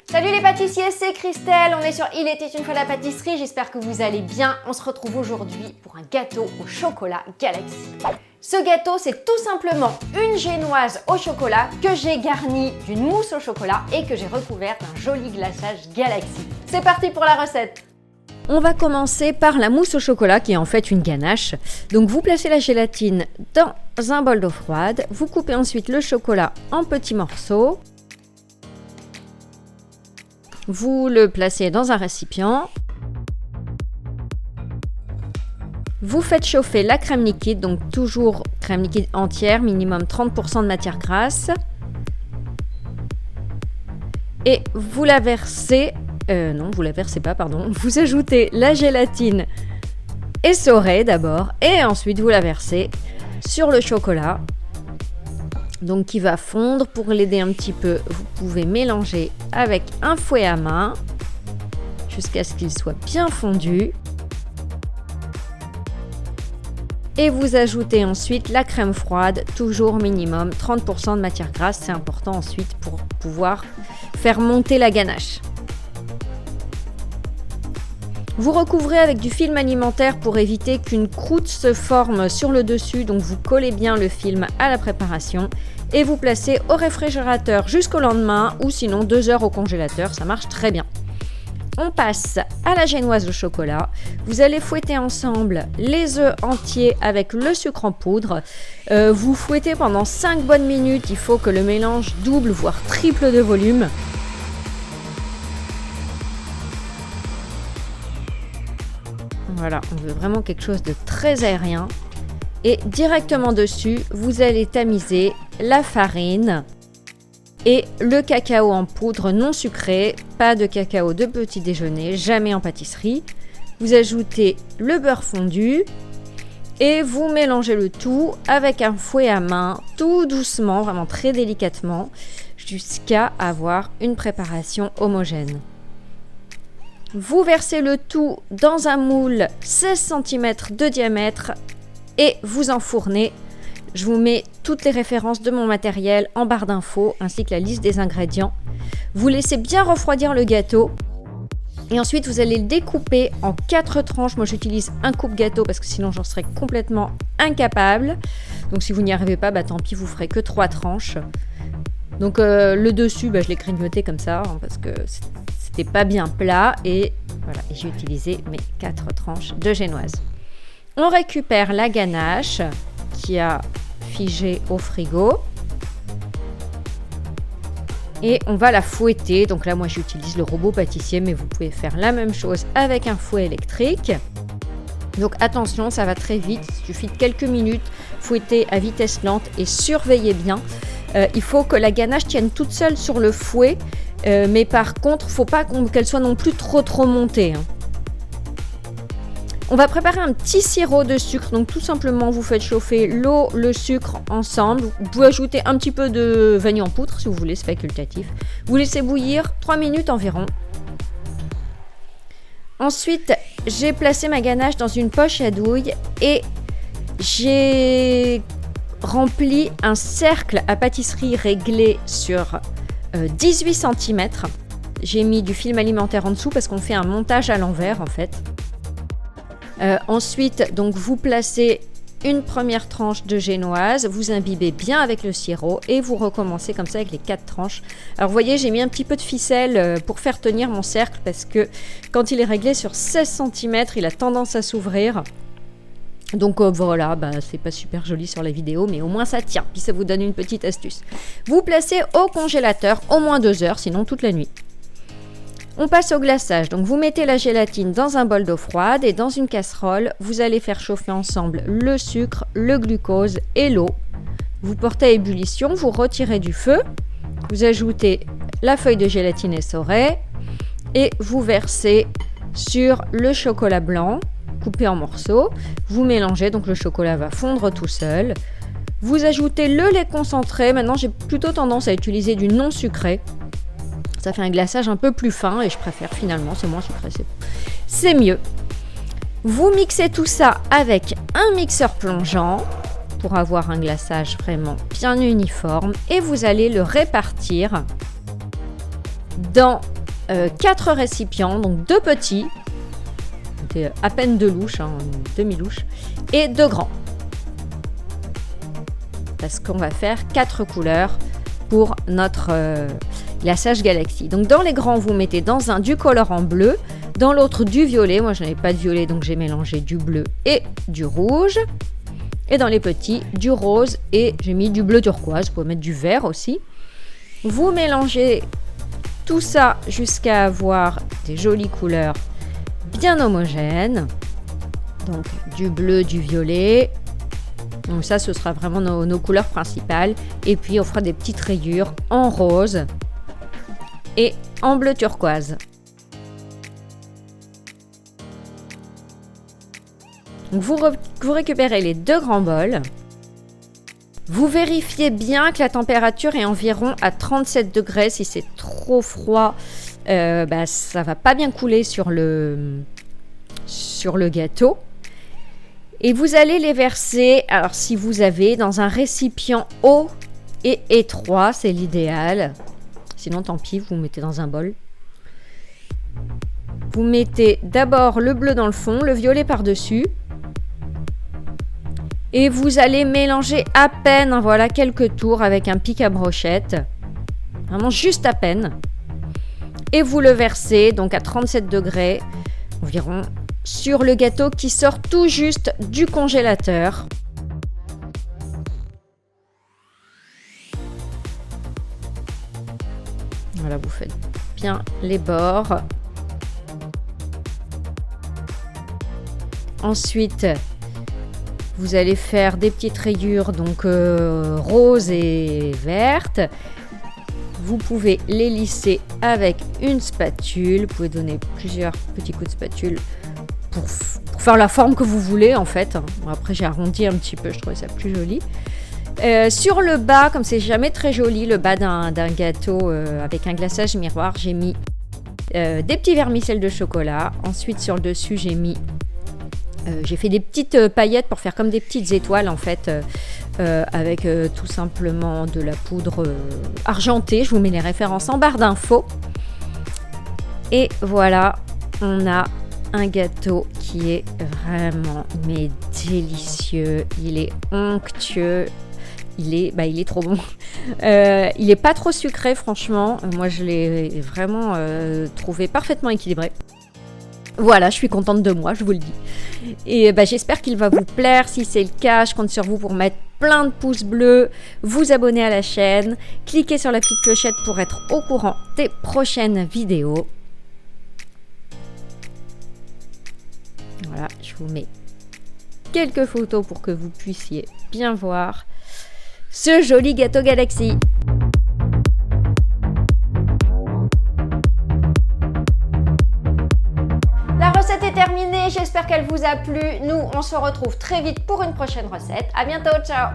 Salut les pâtissiers, c'est Christelle, on est sur Il était une fois la pâtisserie, j'espère que vous allez bien. On se retrouve aujourd'hui pour un gâteau au chocolat Galaxy. Ce gâteau, c'est tout simplement une génoise au chocolat que j'ai garnie d'une mousse au chocolat et que j'ai recouverte d'un joli glaçage Galaxy. C'est parti pour la recette. On va commencer par la mousse au chocolat qui est en fait une ganache. Donc vous placez la gélatine dans un bol d'eau froide, vous coupez ensuite le chocolat en petits morceaux. Vous le placez dans un récipient. Vous faites chauffer la crème liquide, donc toujours crème liquide entière, minimum 30% de matière grasse. Et vous la versez, vous ajoutez la gélatine essorée d'abord et ensuite vous la versez sur le chocolat. Donc qui va fondre. Pour l'aider un petit peu, vous pouvez mélanger avec un fouet à main jusqu'à ce qu'il soit bien fondu. Et vous ajoutez ensuite la crème froide, toujours minimum 30% de matière grasse, c'est important ensuite pour pouvoir faire monter la ganache. Vous recouvrez avec du film alimentaire pour éviter qu'une croûte se forme sur le dessus, donc vous collez bien le film à la préparation et vous placez au réfrigérateur jusqu'au lendemain ou sinon 2 heures au congélateur, ça marche très bien. On passe à la génoise au chocolat. Vous allez fouetter ensemble les œufs entiers avec le sucre en poudre. Vous fouettez pendant 5 bonnes minutes, il faut que le mélange double voire triple de volume. Voilà, on veut vraiment quelque chose de très aérien. Et directement dessus, vous allez tamiser la farine et le cacao en poudre non sucré. Pas de cacao de petit déjeuner, jamais en pâtisserie. Vous ajoutez le beurre fondu et vous mélangez le tout avec un fouet à main, tout doucement, vraiment très délicatement, jusqu'à avoir une préparation homogène. Vous versez le tout dans un moule 16 cm de diamètre et vous enfournez. Je vous mets toutes les références de mon matériel en barre d'infos ainsi que la liste des ingrédients. Vous laissez bien refroidir le gâteau et ensuite vous allez le découper en 4 tranches. Moi j'utilise un coupe-gâteau parce que sinon j'en serais complètement incapable. Donc si vous n'y arrivez pas, tant pis, vous ferez que 3 tranches. Donc le dessus, je l'ai grignoté comme ça parce que c'était pas bien plat et voilà, j'ai utilisé mes 4 tranches de génoise. On récupère la ganache qui a figé au frigo et on va la fouetter. Donc là, moi j'utilise le robot pâtissier, mais vous pouvez faire la même chose avec un fouet électrique. Donc attention, ça va très vite, il suffit de quelques minutes, fouettez à vitesse lente et surveillez bien. Il faut que la ganache tienne toute seule sur le fouet, mais par contre, il ne faut pas qu'elle soit non plus trop montée. On va préparer un petit sirop de sucre, donc tout simplement vous faites chauffer l'eau, le sucre ensemble. Vous pouvez ajouter un petit peu de vanille en poudre si vous voulez, c'est facultatif. Vous laissez bouillir 3 minutes environ. Ensuite, j'ai placé ma ganache dans une poche à douille et j'ai rempli un cercle à pâtisserie réglé sur 18 cm. J'ai mis du film alimentaire en dessous parce qu'on fait un montage à l'envers en fait. Ensuite, donc vous placez une première tranche de génoise, vous imbibez bien avec le sirop et vous recommencez comme ça avec les 4 tranches. Alors vous voyez, j'ai mis un petit peu de ficelle pour faire tenir mon cercle parce que quand il est réglé sur 16 cm, il a tendance à s'ouvrir. Donc voilà, c'est pas super joli sur la vidéo, mais au moins ça tient, puis ça vous donne une petite astuce. Vous placez au congélateur au moins 2 heures, sinon toute la nuit. On passe au glaçage, donc vous mettez la gélatine dans un bol d'eau froide et dans une casserole, vous allez faire chauffer ensemble le sucre, le glucose et l'eau. Vous portez à ébullition, vous retirez du feu, vous ajoutez la feuille de gélatine essorée et vous versez sur le chocolat blanc coupé en morceaux. Vous mélangez, donc le chocolat va fondre tout seul. Vous ajoutez le lait concentré. Maintenant, j'ai plutôt tendance à utiliser du non sucré. Ça fait un glaçage un peu plus fin et je préfère finalement, c'est moins sucré, c'est mieux. Vous mixez tout ça avec un mixeur plongeant pour avoir un glaçage vraiment bien uniforme et vous allez le répartir dans 4 récipients, donc 2 petits, à peine 2 louches, une demi-louche, et 2 grands. Parce qu'on va faire 4 couleurs pour notre glaçage Galaxy. Donc dans les grands, vous mettez dans un du colorant bleu, dans l'autre du violet. Moi je n'avais pas de violet, donc j'ai mélangé du bleu et du rouge. Et dans les petits, du rose et j'ai mis du bleu turquoise. Vous pouvez mettre du vert aussi. Vous mélangez tout ça jusqu'à avoir des jolies couleurs bien homogènes. Donc du bleu, du violet. Donc ça, ce sera vraiment nos couleurs principales. Et puis on fera des petites rayures en rose et en bleu turquoise. Donc vous récupérez les 2 grands bols. Vous vérifiez bien que la température est environ à 37 degrés. Si c'est trop froid, ça va pas bien couler sur le gâteau. Et vous allez les verser, alors si vous avez, dans un récipient haut et étroit, c'est l'idéal. Sinon, tant pis, vous mettez dans un bol. Vous mettez d'abord le bleu dans le fond, le violet par-dessus. Et vous allez mélanger à peine, voilà, quelques tours avec un pic à brochette. Vraiment juste à peine. Et vous le versez, donc à 37 degrés environ, sur le gâteau qui sort tout juste du congélateur. Voilà, vous faites bien les bords. Ensuite, vous allez faire des petites rayures, donc roses et vertes. Vous pouvez les lisser avec une spatule. Vous pouvez donner plusieurs petits coups de spatule pour faire la forme que vous voulez en fait. Bon, après j'ai arrondi un petit peu, je trouvais ça plus joli. Sur le bas, comme c'est jamais très joli, le bas d'un gâteau avec un glaçage miroir, j'ai mis des petits vermicelles de chocolat. Ensuite sur le dessus j'ai fait des petites paillettes pour faire comme des petites étoiles en fait, avec tout simplement de la poudre argentée. Je vous mets les références en barre d'infos. Et voilà, on a un gâteau qui est vraiment délicieux. Il est onctueux. Il est trop bon. Il est pas trop sucré franchement. Moi je l'ai vraiment trouvé parfaitement équilibré. Voilà, je suis contente de moi, je vous le dis. Et j'espère qu'il va vous plaire. Si c'est le cas, je compte sur vous pour mettre plein de pouces bleus, vous abonner à la chaîne, cliquez sur la petite clochette pour être au courant des prochaines vidéos. Voilà, je vous mets quelques photos pour que vous puissiez bien voir ce joli gâteau Galaxy. La recette est terminée, j'espère qu'elle vous a plu. Nous, on se retrouve très vite pour une prochaine recette. À bientôt, ciao!